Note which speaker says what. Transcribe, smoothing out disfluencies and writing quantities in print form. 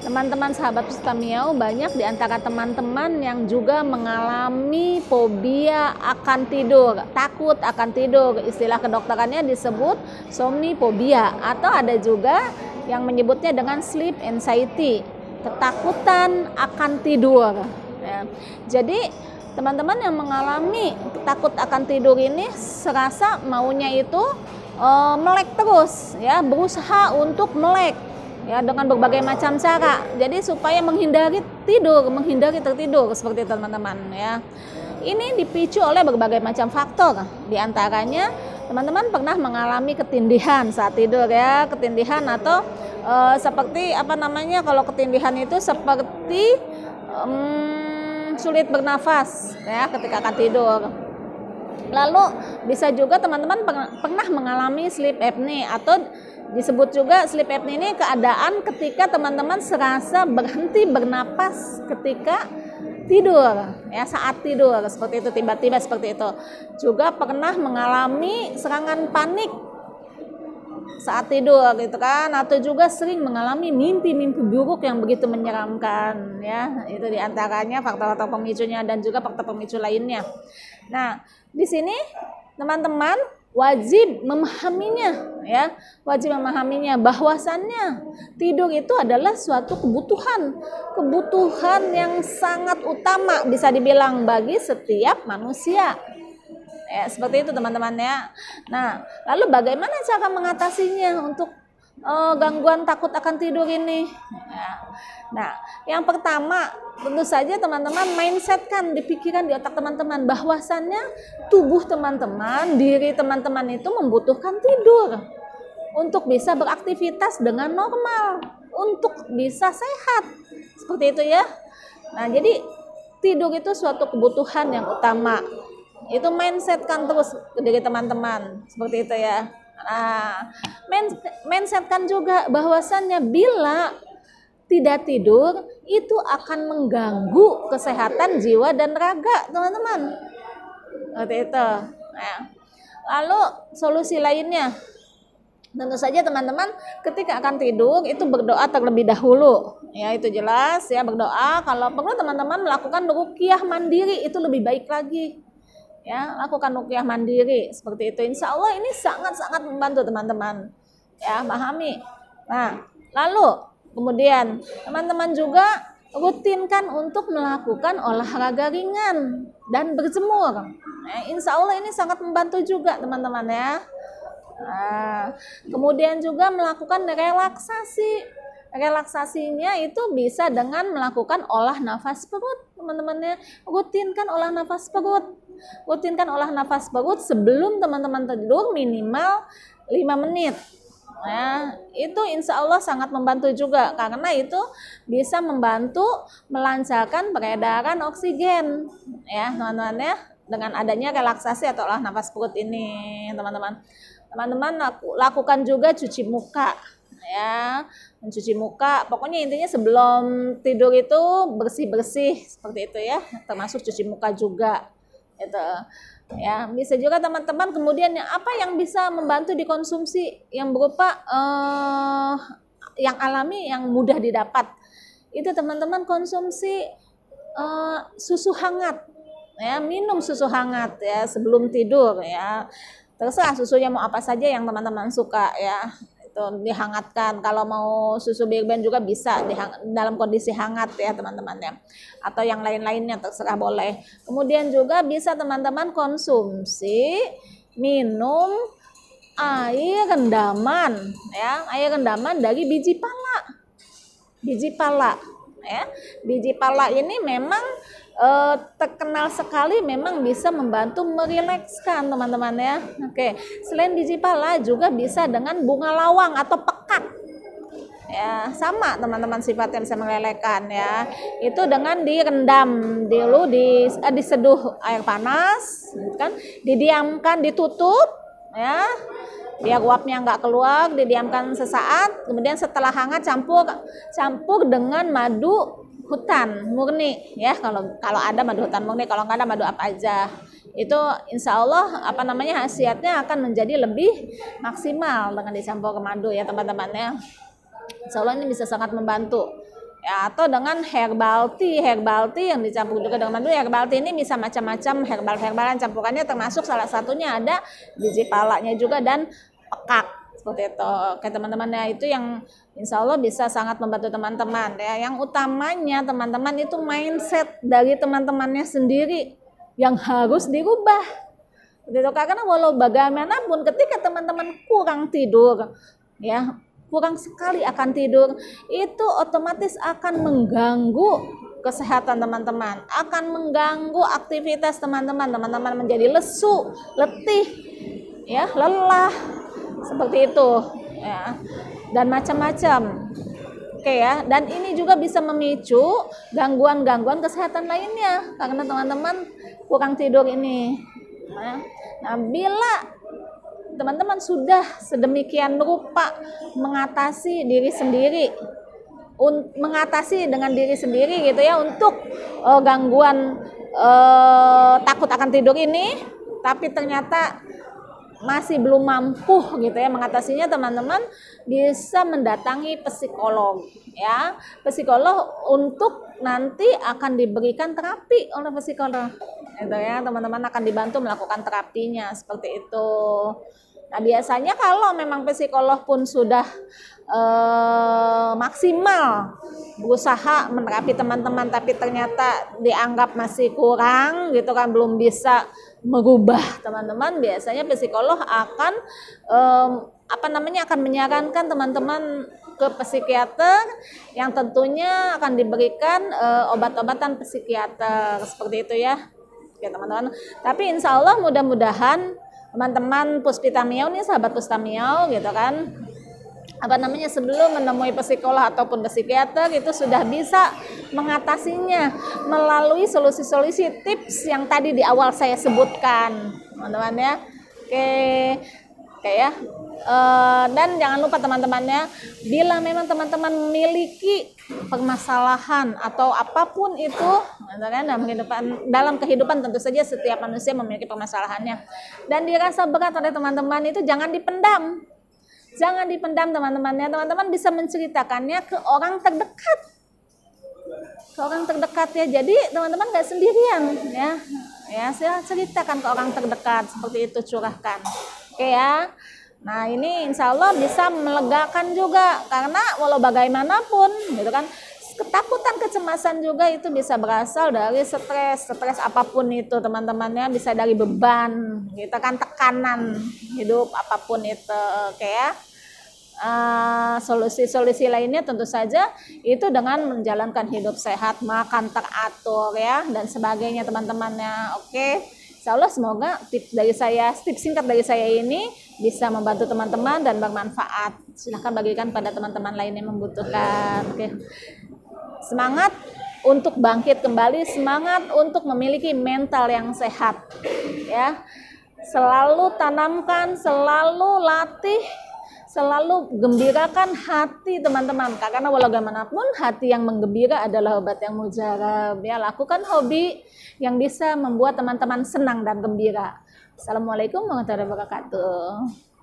Speaker 1: Teman-teman sahabat Pustamiau, banyak di antara teman-teman yang juga mengalami fobia akan tidur, takut akan tidur. Istilah kedokterannya disebut somnifobia, atau ada juga yang menyebutnya dengan sleep anxiety, ketakutan akan tidur. Ya. Jadi teman-teman yang mengalami takut akan tidur ini serasa maunya itu melek terus, ya, berusaha untuk melek, ya, dengan berbagai macam cara. Jadi supaya menghindari tertidur seperti itu teman-teman, ya. Ini dipicu oleh berbagai macam faktor. Di antaranya teman-teman pernah mengalami ketindihan saat tidur, ya, ketindihan atau seperti kalau ketindihan itu seperti sulit bernafas, ya, ketika akan tidur. Lalu bisa juga teman-teman pernah mengalami sleep apnea, atau disebut juga sleep apnea ini keadaan ketika teman-teman serasa berhenti bernapas ketika tidur, ya, saat tidur seperti itu, tiba-tiba seperti itu. Juga pernah mengalami serangan panik saat tidur, gitu kan, atau juga sering mengalami mimpi-mimpi buruk yang begitu menyeramkan, ya. Itu diantaranya faktor-faktor pemicunya dan juga faktor pemicu lainnya. Nah, di sini teman-teman wajib memahaminya, ya, wajib memahaminya bahwasannya tidur itu adalah suatu kebutuhan yang sangat utama bisa dibilang bagi setiap manusia. Ya, seperti itu teman-teman, ya. Nah, lalu bagaimana cara mengatasinya untuk gangguan takut akan tidur ini? Ya. Nah, yang pertama tentu saja teman-teman mindsetkan di pikiran, di otak teman-teman bahwasannya tubuh teman-teman, diri teman-teman itu membutuhkan tidur untuk bisa beraktivitas dengan normal, untuk bisa sehat. Seperti itu, ya. Nah, jadi tidur itu suatu kebutuhan yang utama. Itu mindsetkan terus ke diri teman-teman, seperti itu, ya. Nah, mindsetkan juga bahwasannya bila tidak tidur itu akan mengganggu kesehatan jiwa dan raga teman-teman, seperti itu. Nah, lalu solusi lainnya tentu saja teman-teman ketika akan tidur itu berdoa terlebih dahulu, ya, itu jelas, ya, berdoa. Kalau perlu teman-teman melakukan ruqyah mandiri itu lebih baik lagi, ya, lakukan ruqyah mandiri seperti itu. Insya Allah ini sangat-sangat membantu teman-teman, ya, pahami. Nah, lalu kemudian teman-teman juga rutinkan untuk melakukan olahraga ringan dan berjemur. Nah, insya Allah ini sangat membantu juga teman-teman, ya. Nah, kemudian juga melakukan relaksasi. Relaksasinya itu bisa dengan melakukan olah nafas perut, teman-temannya. Rutinkan olah nafas perut. Rutinkan olah nafas perut sebelum teman-teman tidur minimal 5 menit. Nah, itu insya Allah sangat membantu juga, karena itu bisa membantu melancarkan peredaran oksigen, ya, teman-teman, ya, dengan adanya relaksasi atau olah nafas perut ini, teman-teman. Teman-teman lakukan juga cuci muka, ya, mencuci muka. Pokoknya intinya sebelum tidur itu bersih-bersih seperti itu, ya, termasuk cuci muka juga. Itu, ya, bisa juga teman-teman kemudian apa yang bisa membantu dikonsumsi yang berupa yang alami, yang mudah didapat. Itu teman-teman konsumsi susu hangat, ya, minum susu hangat, ya, sebelum tidur, ya. Terserah susunya mau apa saja yang teman-teman suka, ya, itu dihangatkan. Kalau mau susu Big Band juga bisa dalam kondisi hangat, ya, teman-teman, ya, atau yang lain-lainnya terserah boleh. Kemudian juga bisa teman-teman konsumsi minum air rendaman, ya, air rendaman dari biji pala, ya. Biji pala ini memang terkenal sekali, memang bisa membantu merilekskan teman-teman, ya. Oke, selain biji pala juga bisa dengan bunga lawang atau pekat, ya, sama teman-teman sifatnya bisa melelehkan, ya. Itu dengan direndam dulu, diseduh air panas, kan, didiamkan, ditutup, ya, biar uapnya nggak keluar, didiamkan sesaat. Kemudian setelah hangat campur dengan madu hutan murni, ya, kalau ada madu hutan murni, kalau nggak ada madu apa aja, itu insya Allah khasiatnya akan menjadi lebih maksimal dengan dicampur ke madu, ya, teman-teman, ya. Insya Allah ini bisa sangat membantu, ya, atau dengan herbal tea yang dicampur juga dengan madu. Herbal tea ini bisa macam-macam herbalan campurannya, termasuk salah satunya ada biji palanya juga dan pekak seperti itu. Oke teman-teman ya, itu yang insya Allah bisa sangat membantu teman-teman ya. Yang utamanya teman-teman itu mindset dari teman-temannya sendiri yang harus dirubah. Begitu, karena walau bagaimanapun ketika teman-teman kurang tidur ya, kurang sekali akan tidur, itu otomatis akan mengganggu kesehatan teman-teman, akan mengganggu aktivitas teman-teman. Teman-teman menjadi lesu, letih, ya, lelah, seperti itu, ya, dan macam-macam. Oke ya, dan ini juga bisa memicu gangguan-gangguan kesehatan lainnya karena teman-teman kurang tidur ini. Nah, bila teman-teman sudah sedemikian rupa mengatasi diri sendiri, mengatasi dengan diri sendiri gitu ya, untuk gangguan takut akan tidur ini, tapi ternyata masih belum mampu gitu ya mengatasinya, teman-teman bisa mendatangi psikolog ya, psikolog untuk nanti akan diberikan terapi oleh psikolog gitu ya. Teman-teman akan dibantu melakukan terapinya seperti itu. Nah, biasanya kalau memang psikolog pun sudah maksimal berusaha menerapi teman-teman, tapi ternyata dianggap masih kurang gitu kan, belum bisa merubah teman-teman, biasanya psikolog akan akan menyarankan teman-teman ke psikiater yang tentunya akan diberikan obat-obatan psikiater seperti itu ya. Oke teman-teman, tapi insya Allah mudah-mudahan teman-teman Puspita Miau nih, sahabat Puspita Miau gitu kan, sebelum menemui psikolog ataupun psikiater itu sudah bisa mengatasinya melalui solusi-solusi tips yang tadi di awal saya sebutkan, teman-teman ya. Oke ya. Dan jangan lupa teman-temannya, bila memang teman-teman memiliki permasalahan atau apapun itu dalam kehidupan tentu saja setiap manusia memiliki permasalahannya, dan dirasa berat oleh teman-teman, itu jangan dipendam. Jangan dipendam teman-temannya. Teman-teman bisa menceritakannya ke orang terdekat. Ke orang terdekat ya. Jadi teman-teman gak sendirian ya. Ya, saya ceritakan ke orang terdekat seperti itu, curahkan. Oke ya. Nah, ini insya Allah bisa melegakan juga, karena walau bagaimanapun gitu kan, ketakutan, kecemasan juga itu bisa berasal dari stres apapun itu teman-temannya, bisa dari beban gitu kan, tekanan hidup apapun itu. Oke ya. Solusi-solusi lainnya tentu saja itu dengan menjalankan hidup sehat, makan teratur ya, dan sebagainya teman-temannya. Oke, insya Allah semoga tips singkat dari saya ini bisa membantu teman-teman dan bermanfaat. Silahkan bagikan pada teman-teman lain yang membutuhkan. Oke. Semangat untuk bangkit kembali, semangat untuk memiliki mental yang sehat ya. Selalu tanamkan, selalu latih, selalu gembirakan hati teman-teman, karena walau bagaimanapun hati yang menggembira adalah obat yang mujarab ya. Lakukan hobi yang bisa membuat teman-teman senang dan gembira. Assalamualaikum warahmatullahi wabarakatuh.